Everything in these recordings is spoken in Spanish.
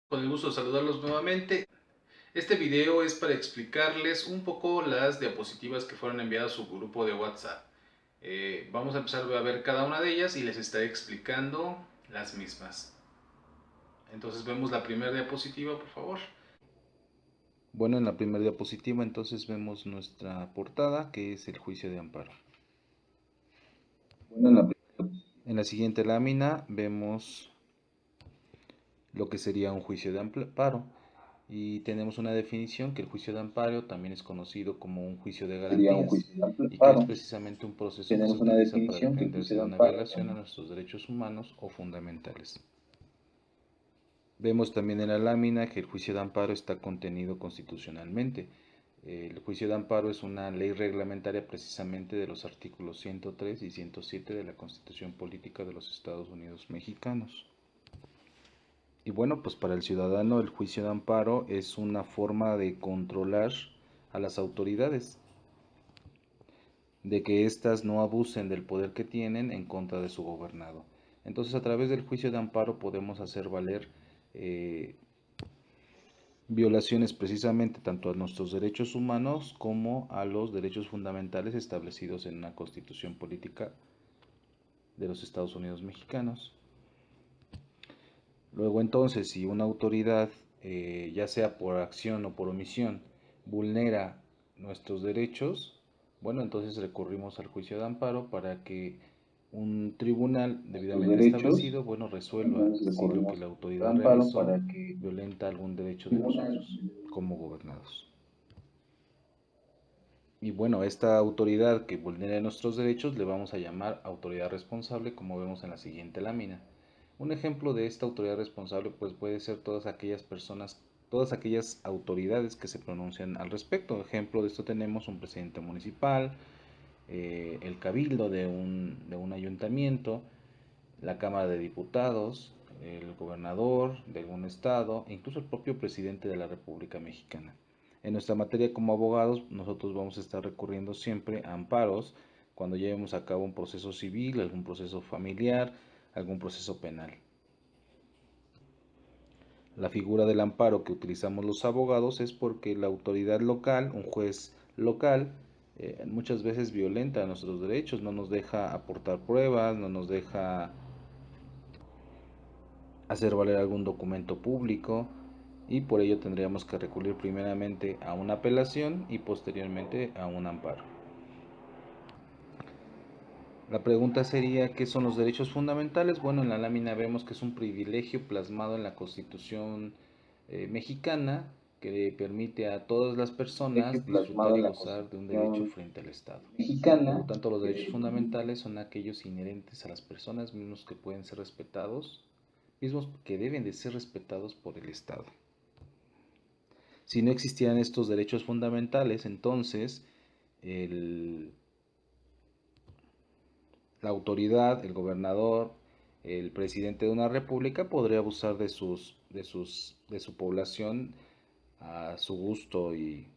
Con el gusto de saludarlos nuevamente. Este video es para explicarles un poco las diapositivas que fueron enviadas a su grupo de WhatsApp. Vamos a empezar a ver cada una de ellas y les estaré explicando las mismas. Entonces vemos la primera diapositiva, por favor. Bueno, en la primera diapositiva entonces vemos nuestra portada, que es el juicio de amparo. En la siguiente lámina vemos lo que sería un juicio de amparo y tenemos una definición que el juicio de amparo también es conocido como un juicio de garantías y que es precisamente un proceso que se utiliza para defenderse de una violación a nuestros derechos humanos o fundamentales. Vemos también en la lámina que el juicio de amparo está contenido constitucionalmente. El juicio de amparo es una ley reglamentaria precisamente de los artículos 103 y 107 de la Constitución Política de los Estados Unidos Mexicanos. Y bueno, pues para el ciudadano el juicio de amparo es una forma de controlar a las autoridades, de que éstas no abusen del poder que tienen en contra de su gobernado. Entonces a través del juicio de amparo podemos hacer valer violaciones precisamente tanto a nuestros derechos humanos como a los derechos fundamentales establecidos en una constitución política de los Estados Unidos mexicanos. Luego entonces, si una autoridad, ya sea por acción o por omisión, vulnera nuestros derechos, bueno, entonces recurrimos al juicio de amparo para que un tribunal debidamente establecido, bueno, resuelva si lo que la autoridad realizó violenta algún derecho de nosotros como gobernados. Y bueno, esta autoridad que vulnere nuestros derechos le vamos a llamar autoridad responsable, como vemos en la siguiente lámina. Un ejemplo de esta autoridad responsable pues puede ser todas aquellas personas, todas aquellas autoridades que se pronuncian al respecto. Ejemplo de esto tenemos un presidente municipal, el cabildo de un ayuntamiento, la Cámara de Diputados, el gobernador de algún estado e incluso el propio presidente de la República Mexicana. En nuestra materia como abogados, nosotros vamos a estar recurriendo siempre a amparos cuando llevemos a cabo un proceso civil, algún proceso familiar, algún proceso penal. La figura del amparo que utilizamos los abogados es porque la autoridad local, un juez local, muchas veces violenta nuestros derechos, no nos deja aportar pruebas, no nos deja hacer valer algún documento público y por ello tendríamos que recurrir primeramente a una apelación y posteriormente a un amparo. La pregunta sería, ¿qué son los derechos fundamentales? Bueno, en la lámina vemos que es un privilegio plasmado en la Constitución mexicana que le permite a todas las personas disfrutar y gozar de un derecho frente al Estado. Por lo tanto, los derechos fundamentales son aquellos inherentes a las personas, mismos que pueden ser respetados, mismos que deben de ser respetados por el Estado. Si no existieran estos derechos fundamentales, entonces el, la autoridad, el gobernador, el presidente de una república podría abusar de su población a su gusto y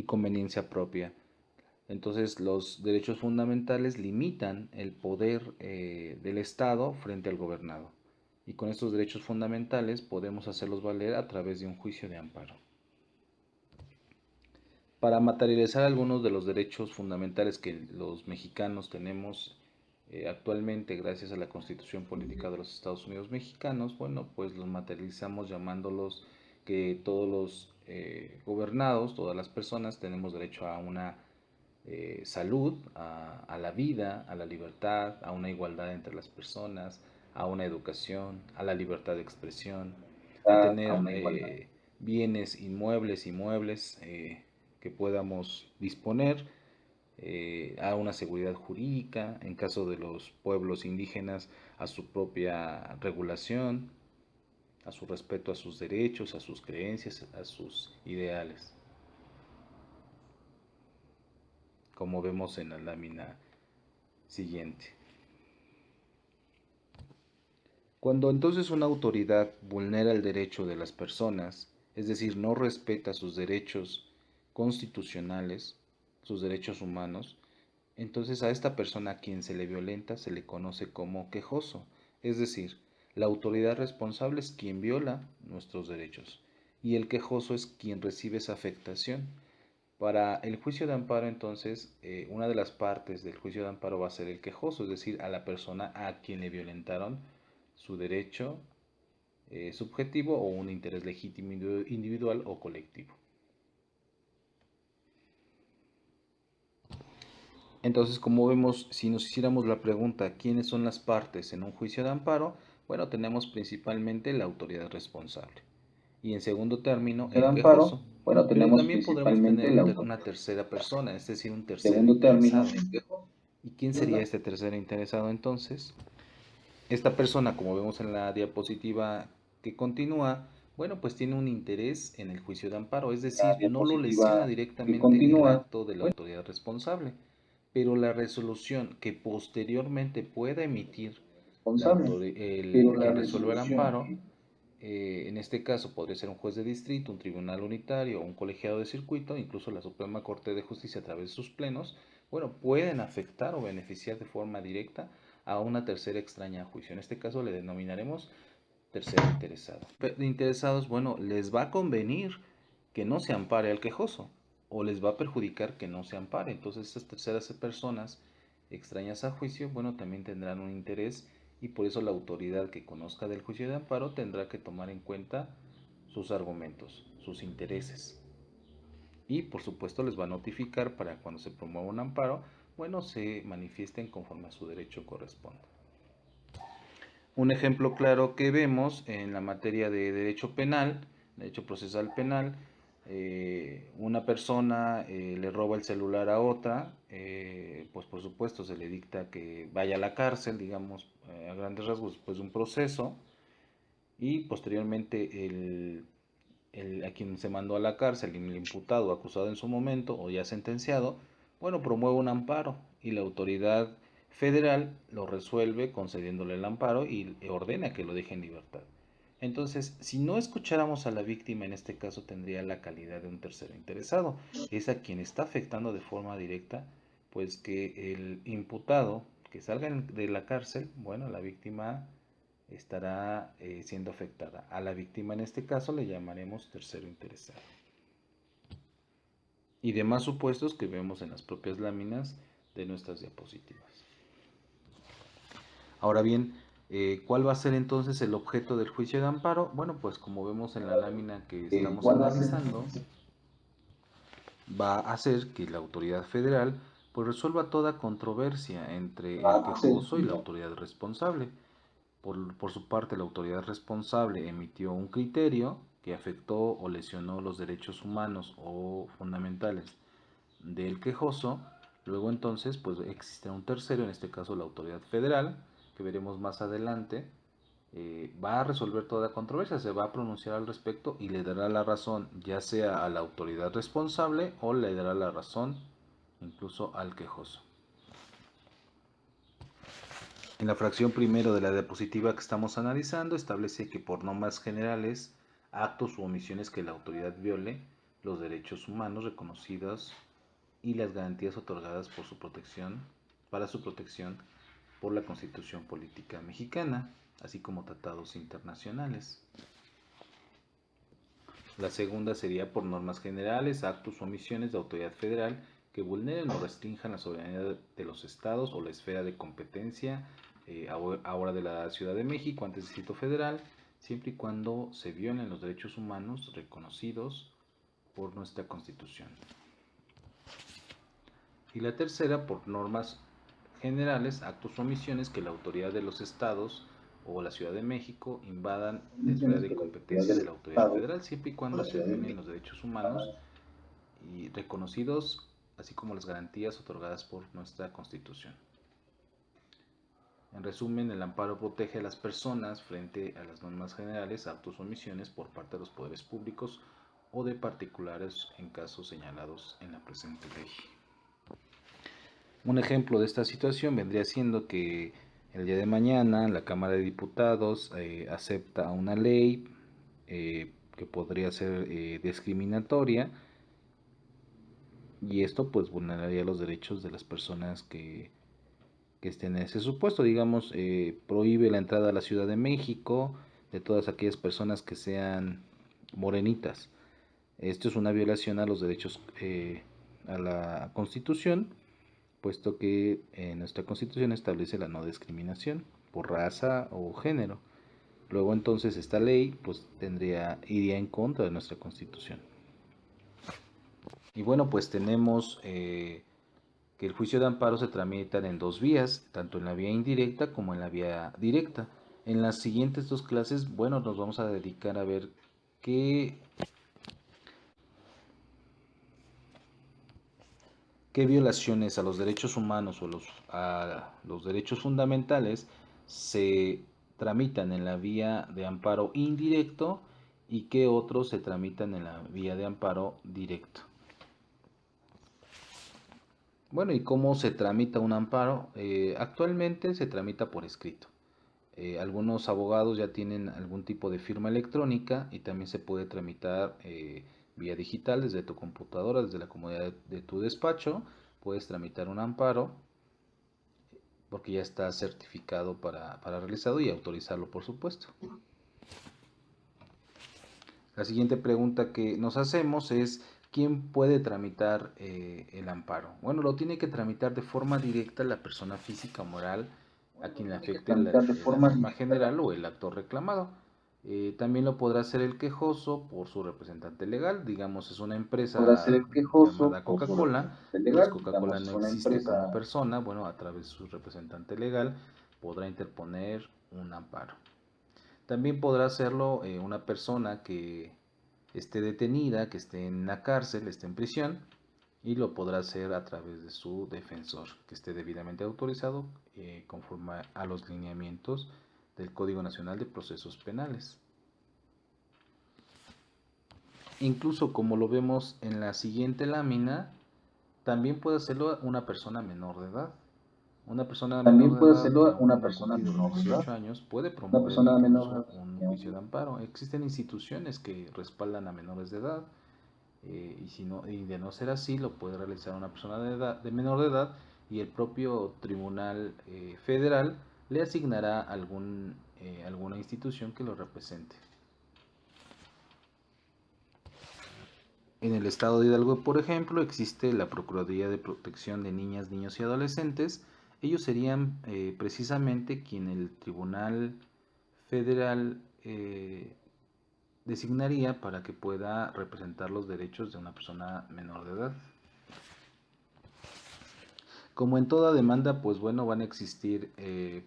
conveniencia propia. Entonces los derechos fundamentales limitan el poder del Estado frente al gobernado. Y con estos derechos fundamentales podemos hacerlos valer a través de un juicio de amparo. Para materializar algunos de los derechos fundamentales que los mexicanos tenemos actualmente gracias a la Constitución Política de los Estados Unidos Mexicanos, bueno, pues los materializamos llamándolos que todos los gobernados, todas las personas tenemos derecho a una salud, a la vida, a la libertad, a una igualdad entre las personas, a una educación, a la libertad de expresión, a tener bienes inmuebles y muebles que podamos disponer, a una seguridad jurídica, en caso de los pueblos indígenas, a su propia regulación, a su respeto a sus derechos, a sus creencias, a sus ideales, como vemos en la lámina siguiente. Cuando entonces una autoridad vulnera el derecho de las personas, es decir, no respeta sus derechos constitucionales, sus derechos humanos, entonces a esta persona a quien se le violenta se le conoce como quejoso. Es decir, La autoridad responsable es quien viola nuestros derechos y el quejoso es quien recibe esa afectación. Para el juicio de amparo, entonces, una de las partes del juicio de amparo va a ser el quejoso, es decir, a la persona a quien le violentaron su derecho subjetivo o un interés legítimo individual o colectivo. Entonces, como vemos, si nos hiciéramos la pregunta, ¿quiénes son las partes en un juicio de amparo? Bueno, tenemos principalmente la autoridad responsable y en segundo término el Amparo, quejoso, bueno, pero tenemos también podremos tener principalmente la una tercera persona, es decir, un tercero segundo término interesado. el quejoso. ¿Y quién sería este tercero interesado entonces? Esta persona, como vemos en la diapositiva que continúa, bueno, pues tiene un interés en el juicio de amparo, es La decir, no lo lesiona diapositiva que directamente el continúa, acto de la autoridad responsable, pero la resolución que posteriormente pueda emitir responsable, pero la quien resuelve el resolución amparo, que en este caso podría ser un juez de distrito, un tribunal unitario, un colegiado de circuito, incluso la Suprema Corte de Justicia a través de sus plenos, bueno, pueden afectar o beneficiar de forma directa a una tercera extraña a juicio. En este caso le denominaremos tercero interesado. Interesados, bueno, les va a convenir que no se ampare al quejoso o les va a perjudicar que no se ampare. Entonces estas terceras personas extrañas a juicio, bueno, también tendrán un interés y por eso la autoridad que conozca del juicio de amparo tendrá que tomar en cuenta sus argumentos, sus intereses. Y por supuesto les va a notificar para cuando se promueva un amparo, bueno, se manifiesten conforme a su derecho corresponda. Un ejemplo claro que vemos en la materia de derecho penal, derecho procesal penal, una persona le roba el celular a otra, pues por supuesto se le dicta que vaya a la cárcel, digamos, a grandes rasgos después de un proceso, y posteriormente a quien se mandó a la cárcel, el imputado, acusado en su momento o ya sentenciado, bueno, promueve un amparo y la autoridad federal lo resuelve concediéndole el amparo y ordena que lo deje en libertad. Entonces, si no escucháramos a la víctima, en este caso tendría la calidad de un tercero interesado. Es a quien está afectando de forma directa, pues que el imputado que salga de la cárcel, bueno, la víctima estará siendo afectada. A la víctima en este caso le llamaremos tercero interesado. Y demás supuestos que vemos en las propias láminas de nuestras diapositivas. Ahora bien, ¿cuál va a ser entonces el objeto del juicio de amparo? Bueno, pues como vemos en la lámina que estamos ¿cuál va a ser? analizando, va a hacer que la autoridad federal pues resuelva toda controversia entre el quejoso y la autoridad responsable. Por su parte, la autoridad responsable emitió un criterio que afectó o lesionó los derechos humanos o fundamentales del quejoso. Luego entonces, pues existe un tercero, en este caso la autoridad federal, que veremos más adelante, va a resolver toda controversia, se va a pronunciar al respecto y le dará la razón ya sea a la autoridad responsable o le dará la razón incluso al quejoso. En la fracción primero de la diapositiva que estamos analizando establece que por normas generales, actos u omisiones que la autoridad viole los derechos humanos reconocidos y las garantías otorgadas por su protección, para su protección por la Constitución Política Mexicana, así como tratados internacionales. La segunda sería por normas generales, actos o omisiones de autoridad federal que vulneren o restrinjan la soberanía de los estados o la esfera de competencia, ahora de la Ciudad de México, antes Distrito Federal, siempre y cuando se violen los derechos humanos reconocidos por nuestra Constitución. Y la tercera, por normas generales, actos o omisiones que la autoridad de los estados o la Ciudad de México invadan la esfera de competencia de la autoridad federal, siempre y cuando se violen los derechos humanos y reconocidos, así como las garantías otorgadas por nuestra Constitución. En resumen, el amparo protege a las personas frente a las normas generales, actos o omisiones por parte de los poderes públicos o de particulares en casos señalados en la presente ley. Un ejemplo de esta situación vendría siendo que el día de mañana la Cámara de Diputados acepta una ley que podría ser discriminatoria y esto pues vulneraría los derechos de las personas que que esté en ese supuesto. Digamos, prohíbe la entrada a la Ciudad de México de todas aquellas personas que sean morenitas. Esto es una violación a los derechos, a la Constitución, puesto que nuestra Constitución establece la no discriminación por raza o género. Luego entonces esta ley pues iría en contra de nuestra Constitución. Y bueno, pues tenemos que el juicio de amparo se tramita en dos vías, tanto en la vía indirecta como en la vía directa. En las siguientes dos clases, bueno, nos vamos a dedicar a ver qué violaciones a los derechos humanos o a los derechos fundamentales se tramitan en la vía de amparo indirecto y qué otros se tramitan en la vía de amparo directo. Bueno, ¿y cómo se tramita un amparo? Actualmente se tramita por escrito. Algunos abogados ya tienen algún tipo de firma electrónica y también se puede tramitar vía digital desde tu computadora, desde la comodidad de tu despacho. Puedes tramitar un amparo porque ya está certificado para realizado y autorizarlo, por supuesto. La siguiente pregunta que nos hacemos es: ¿quién puede tramitar el amparo? Bueno, lo tiene que tramitar de forma directa la persona física o moral a quien le afecte la norma general o el acto reclamado. También lo podrá hacer el quejoso por su representante legal. Digamos, es una empresa llamada Coca-Cola, pues Coca-Cola no existe como persona. Bueno, a través de su representante legal podrá interponer un amparo. También podrá hacerlo una persona que esté detenida, que esté en la cárcel, esté en prisión, y lo podrá hacer a través de su defensor, que esté debidamente autorizado conforme a los lineamientos del Código Nacional de Procesos Penales. Incluso, como lo vemos en la siguiente lámina, también puede hacerlo una persona menor de edad. Una persona menor de edad que aún no ha cumplido los 18 años puede promover incluso un juicio de amparo. Existen instituciones que respaldan a menores de edad, y de no ser así lo puede realizar una persona de menor de edad, y el propio Tribunal Federal le asignará alguna institución que lo represente. En el estado de Hidalgo, por ejemplo, existe la Procuraduría de Protección de Niñas, Niños y Adolescentes. Ellos serían precisamente quien el Tribunal Federal designaría para que pueda representar los derechos de una persona menor de edad. Como en toda demanda, pues bueno, van a existir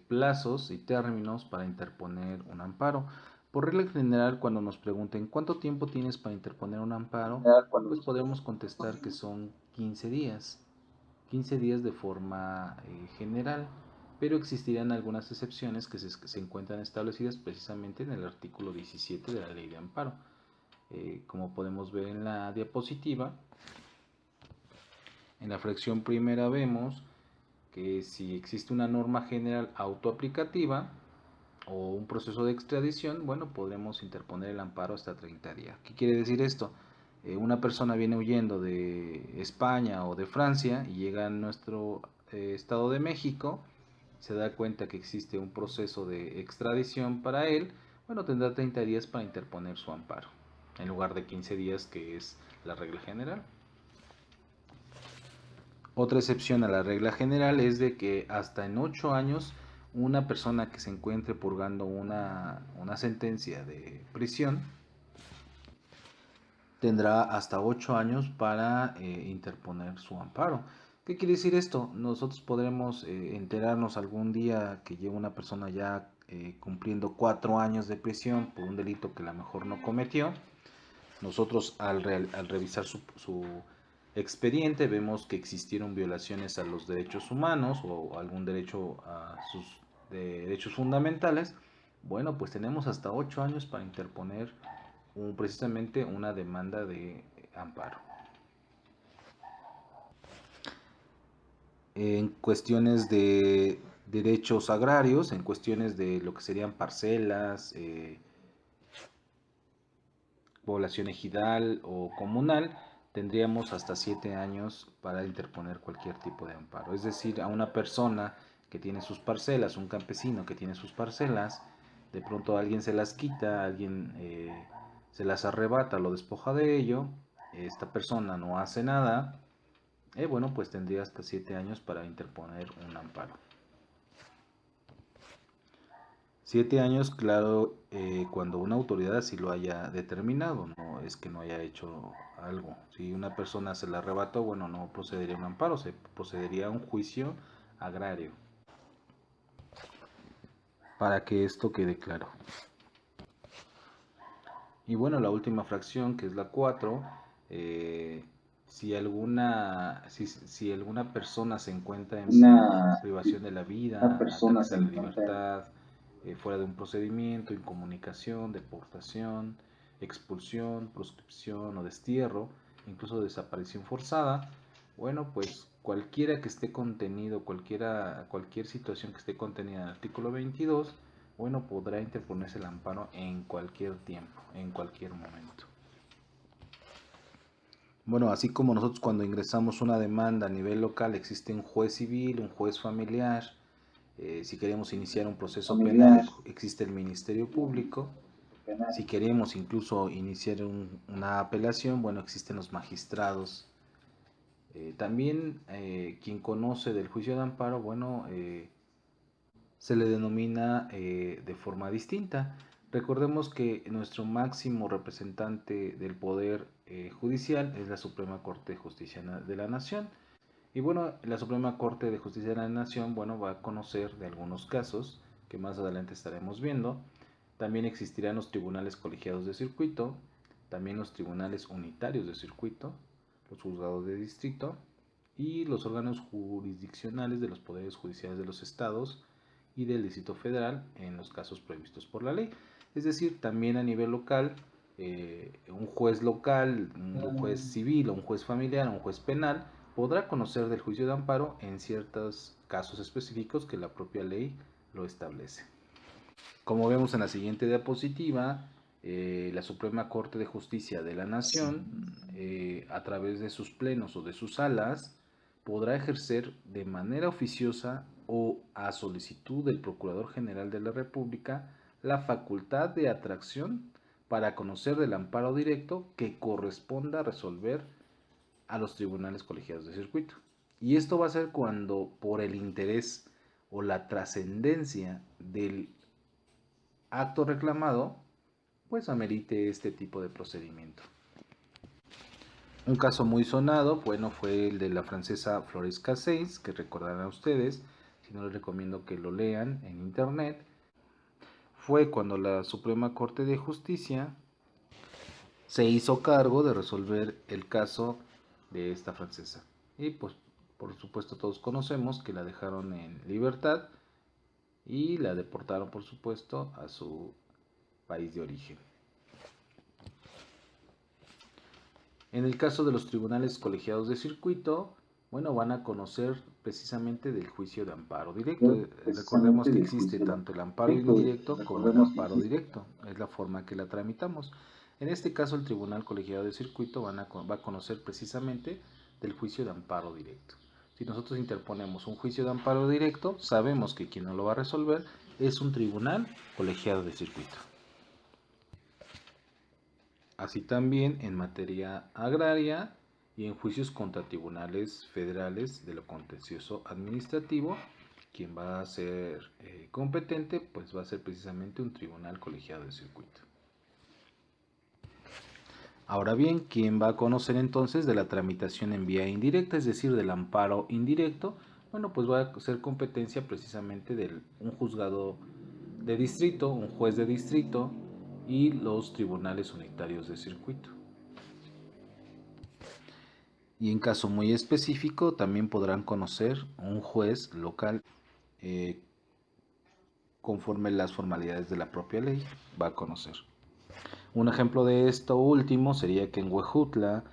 plazos y términos para interponer un amparo. Por regla general, cuando nos pregunten cuánto tiempo tienes para interponer un amparo, pues podremos contestar que son 15 días. 15 días de forma general, pero existirán algunas excepciones que se encuentran establecidas precisamente en el artículo 17 de la Ley de Amparo. Como podemos ver en la diapositiva, en la fracción primera vemos que si existe una norma general autoaplicativa o un proceso de extradición, bueno, podremos interponer el amparo hasta 30 días. ¿Qué quiere decir esto? Una persona viene huyendo de España o de Francia y llega a nuestro Estado de México, se da cuenta que existe un proceso de extradición para él, bueno, tendrá 30 días para interponer su amparo, en lugar de 15 días que es la regla general. Otra excepción a la regla general es de que hasta en 8 años una persona que se encuentre purgando una sentencia de prisión tendrá hasta 8 años para interponer su amparo. ¿Qué quiere decir esto? Nosotros podremos enterarnos algún día que lleva una persona ya cumpliendo 4 años de prisión por un delito que a lo mejor no cometió. Nosotros al revisar su expediente vemos que existieron violaciones a los derechos humanos o algún derecho a sus derechos fundamentales. Bueno, pues tenemos hasta 8 años para interponer precisamente una demanda de amparo. En cuestiones de derechos agrarios, en cuestiones de lo que serían parcelas, población ejidal o comunal, tendríamos hasta 7 años para interponer cualquier tipo de amparo. Es decir, a una persona que tiene sus parcelas, un campesino que tiene sus parcelas, de pronto alguien se las quita, alguien se las arrebata, lo despoja de ello, esta persona no hace nada, bueno, pues tendría hasta 7 años para interponer un amparo. 7 años, claro, cuando una autoridad así lo haya determinado, no es que no haya hecho algo. Si una persona se la arrebató, bueno, no procedería a un amparo, se procedería a un juicio agrario. Para que esto quede claro. Y bueno, la última fracción, que es la 4, si alguna persona se encuentra en privación de la vida, ataques a la libertad, fuera de un procedimiento, incomunicación, deportación, expulsión, proscripción o destierro, incluso desaparición forzada, bueno, pues cualquiera que esté contenido, cualquier situación que esté contenida en el artículo 22, bueno, podrá interponerse el amparo en cualquier tiempo, en cualquier momento. Bueno, así como nosotros cuando ingresamos una demanda a nivel local, existe un juez civil, un juez familiar. Si queremos iniciar un proceso penal, existe el Ministerio Público. Si queremos incluso iniciar una apelación, bueno, existen los magistrados. También quien conoce del juicio de amparo, bueno, se le denomina de forma distinta. Recordemos que nuestro máximo representante del poder judicial es la Suprema Corte de Justicia de la Nación. Y bueno, la Suprema Corte de Justicia de la Nación, bueno, va a conocer de algunos casos que más adelante estaremos viendo. También existirán los tribunales colegiados de circuito, también los tribunales unitarios de circuito, los juzgados de distrito y los órganos jurisdiccionales de los poderes judiciales de los estados y del Distrito Federal en los casos previstos por la ley. Es decir, también a nivel local, un juez local, un juez civil o un juez familiar o un juez penal podrá conocer del juicio de amparo en ciertos casos específicos que la propia ley lo establece. Como vemos en la siguiente diapositiva, la Suprema Corte de Justicia de la Nación, a través de sus plenos o de sus salas, podrá ejercer de manera oficiosa o a solicitud del Procurador General de la República la facultad de atracción para conocer del amparo directo que corresponda resolver a los tribunales colegiados de circuito. Y esto va a ser cuando, por el interés o la trascendencia del acto reclamado, pues amerite este tipo de procedimiento. Un caso muy sonado, bueno, fue el de la francesa Flores Casseis, que recordarán ustedes, si no les recomiendo que lo lean en internet. Fue cuando la Suprema Corte de Justicia se hizo cargo de resolver el caso de esta francesa. Y pues, por supuesto, todos conocemos que la dejaron en libertad y la deportaron, por supuesto, a su país de origen. En el caso de los tribunales colegiados de circuito, bueno, van a conocer precisamente del juicio de amparo directo. Recordemos que existe tanto el amparo indirecto como el amparo directo. Es la forma que la tramitamos. En este caso, el tribunal colegiado de circuito va a conocer precisamente del juicio de amparo directo. Si nosotros interponemos un juicio de amparo directo, sabemos que quien no lo va a resolver es un tribunal colegiado de circuito. Así también en materia agraria y en juicios contra tribunales federales de lo contencioso administrativo, quien va a ser competente, pues va a ser precisamente un tribunal colegiado de circuito. Ahora bien, ¿quién va a conocer entonces de la tramitación en vía indirecta, es decir, del amparo indirecto? Bueno, pues va a ser competencia precisamente de un juzgado de distrito, un juez de distrito y los tribunales unitarios de circuito. Y en caso muy específico también podrán conocer un juez local conforme las formalidades de la propia ley va a conocer. Un ejemplo de esto último sería que en Huejutla,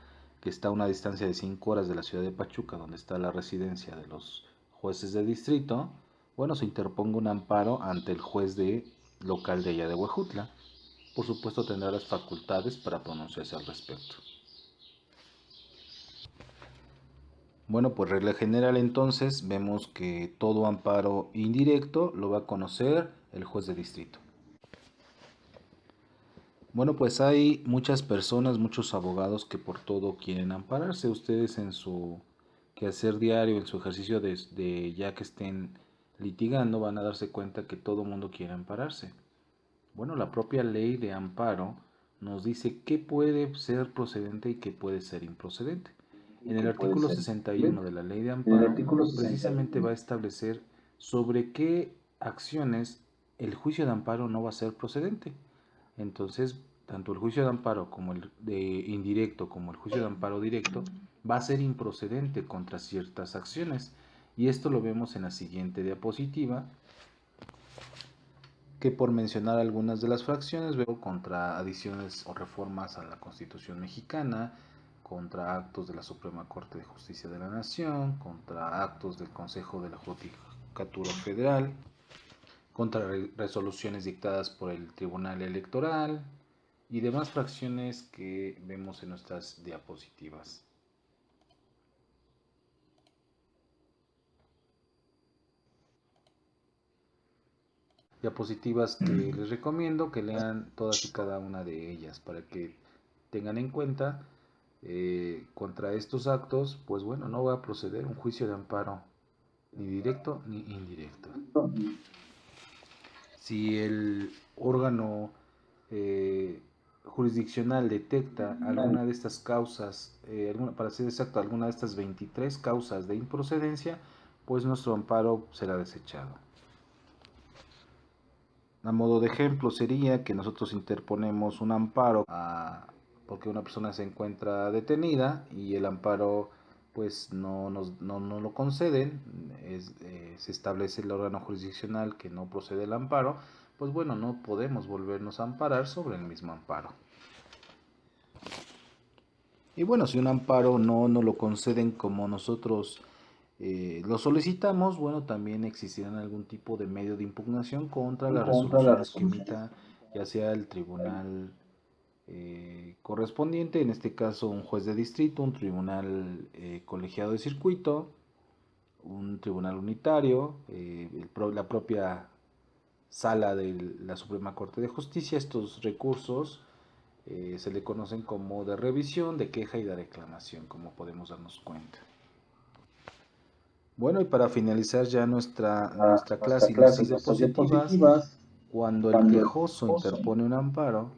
que está a una distancia de 5 horas de la ciudad de Pachuca, donde está la residencia de los jueces de distrito, bueno, se interponga un amparo ante el juez local de allá de Huejutla. Por supuesto tendrá las facultades para pronunciarse al respecto. Bueno, pues regla general entonces vemos que todo amparo indirecto lo va a conocer el juez de distrito. Bueno, pues hay muchas personas, muchos abogados que por todo quieren ampararse. Ustedes en su quehacer diario, en su ejercicio de ya que estén litigando, van a darse cuenta que todo mundo quiere ampararse. Bueno, la propia ley de amparo nos dice qué puede ser procedente y qué puede ser improcedente. En el artículo 61 de la ley de amparo, precisamente va a establecer sobre qué acciones el juicio de amparo no va a ser procedente. Entonces, tanto el juicio de amparo como el de indirecto como el juicio de amparo directo va a ser improcedente contra ciertas acciones. Y esto lo vemos en la siguiente diapositiva, que por mencionar algunas de las fracciones veo contra adiciones o reformas a la Constitución mexicana, contra actos de la Suprema Corte de Justicia de la Nación, contra actos del Consejo de la Judicatura Federal, contra resoluciones dictadas por el Tribunal Electoral y demás fracciones que vemos en nuestras diapositivas. Diapositivas que les recomiendo que lean todas y cada una de ellas para que tengan en cuenta contra estos actos, pues bueno, no va a proceder un juicio de amparo ni directo ni indirecto. Si el órgano jurisdiccional detecta alguna de estas causas, para ser exacto, alguna de estas 23 causas de improcedencia, pues nuestro amparo será desechado. A modo de ejemplo sería que nosotros interponemos un amparo porque una persona se encuentra detenida y el amparo pues no lo conceden, se establece el órgano jurisdiccional que no procede el amparo, pues bueno, no podemos volvernos a amparar sobre el mismo amparo. Y bueno, si un amparo no nos lo conceden como nosotros lo solicitamos, bueno, también existirán algún tipo de medio de impugnación contra las resoluciones que emita ya sea el tribunal correspondiente, en este caso un juez de distrito, un tribunal colegiado de circuito, un tribunal unitario, la propia sala de la Suprema Corte de Justicia. Estos recursos se le conocen como de revisión, de queja y de reclamación, como podemos darnos cuenta. Bueno, y para finalizar ya nuestra clase y nuestras diapositivas, cuando el quejoso interpone un amparo,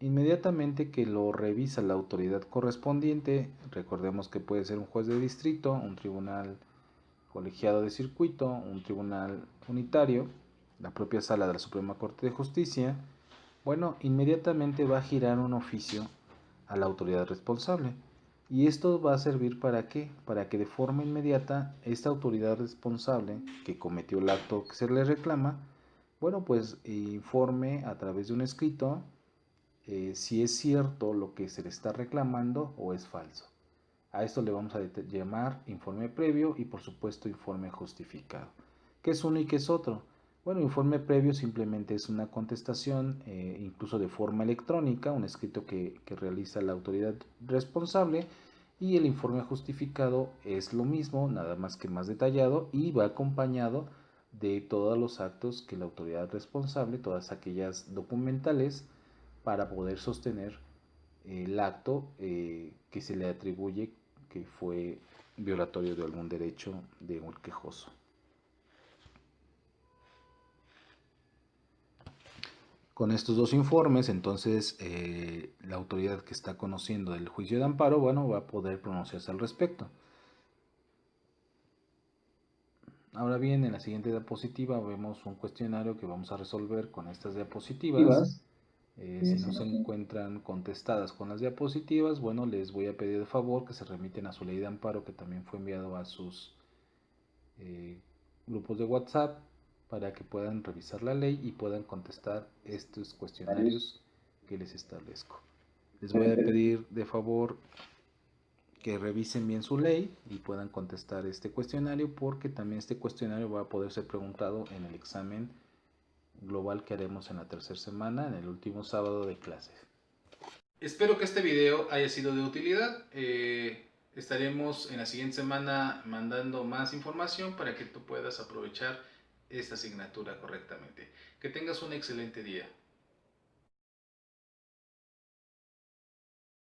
inmediatamente que lo revisa la autoridad correspondiente, recordemos que puede ser un juez de distrito, un tribunal colegiado de circuito, un tribunal unitario, la propia sala de la Suprema Corte de Justicia, bueno, inmediatamente va a girar un oficio a la autoridad responsable. ¿Y esto va a servir para qué? Para que de forma inmediata esta autoridad responsable que cometió el acto que se le reclama, bueno, pues informe a través de un escrito si es cierto lo que se le está reclamando o es falso. A esto le vamos a llamar informe previo y por supuesto informe justificado. ¿Qué es uno y qué es otro? Bueno, informe previo simplemente es una contestación, incluso de forma electrónica, un escrito que realiza la autoridad responsable, y el informe justificado es lo mismo, nada más que más detallado, y va acompañado de todos los actos que la autoridad responsable, todas aquellas documentales, para poder sostener el acto que se le atribuye que fue violatorio de algún derecho de un quejoso. Con estos dos informes, entonces, la autoridad que está conociendo del juicio de amparo, bueno, va a poder pronunciarse al respecto. Ahora bien, en la siguiente diapositiva vemos un cuestionario que vamos a resolver con estas diapositivas. Si no se encuentran contestadas con las diapositivas, bueno, les voy a pedir de favor que se remiten a su ley de amparo, que también fue enviado a sus grupos de WhatsApp, para que puedan revisar la ley y puedan contestar estos cuestionarios que les establezco. Les voy a pedir de favor que revisen bien su ley y puedan contestar este cuestionario, porque también este cuestionario va a poder ser preguntado en el examen global que haremos en la tercera semana, en el último sábado de clases. Espero que este video haya sido de utilidad. Estaremos en la siguiente semana mandando más información para que tú puedas aprovechar esta asignatura correctamente. Que tengas un excelente día.